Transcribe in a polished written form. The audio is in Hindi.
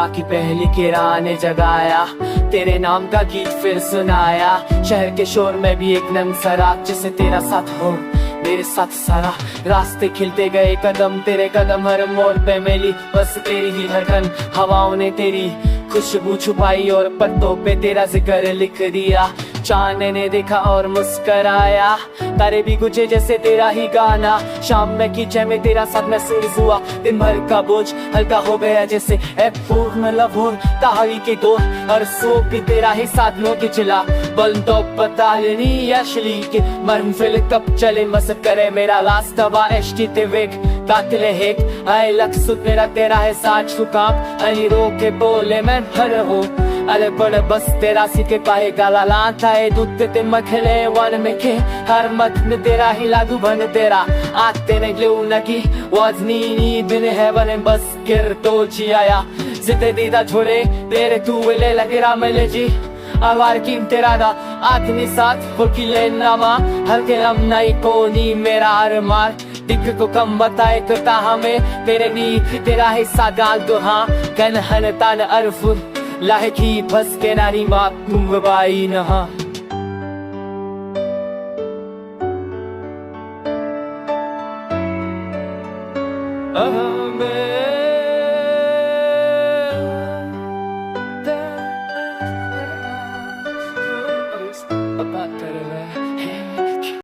सुबह की पहली किरण ने जगाया, तेरे नाम का गीत फिर सुनाया। शहर के शोर में भी एक नम सा रात, जैसे तेरा साथ हो मेरे साथ सारा। रास्ते खिलते गए कदम, तेरे कदम हर मोड़ पे मिली, बस तेरी ही धड़कन। हवाओं ने तेरी खुशबू छुपाई और पत्तों पे तेरा जिक्र लिख दिया। चांद ने देखा और मुस्कराया, तारे भी गुजे जैसे तेरा ही गाना। शाम में कीचड़ में तेरा साथ महसूस हुआ, दिन भर का बोझ हल्का हो गया जैसे एक पूर्ण लहर। तारी के दौर और सो भी तेरा ही साथ लो के चला। बल तो पता नहीं असली के मर्म फिल कब चले मस करे मेरा रास्ता बा एष्टी ते वेग तातले हेक आई लक्ष्य मेरा तेरा है साच सुकाम अली रो के बोले मैं भर हो। अरे बड़ बस तेरा सीखे पाए गाला लाता है दूध ते मखले वन में के हर मत में तेरा ही लागू बन तेरा आते ने ग्लू नकी वजनी नींद ने है वन बस किर तो जी आया जिते दीदा छोड़े तेरे तू ले लगे रामले जी आवार कीम तेरा दा आदमी साथ फुकिले नामा हल्के लम नहीं कोनी मेरा हर मार दिख को कम बताए करता हमें तेरे नी तेरा हिस्सा गाल दो हाँ कन हन तान अरफ लाहकी बस के नारी माँ कुंभबाई नहा।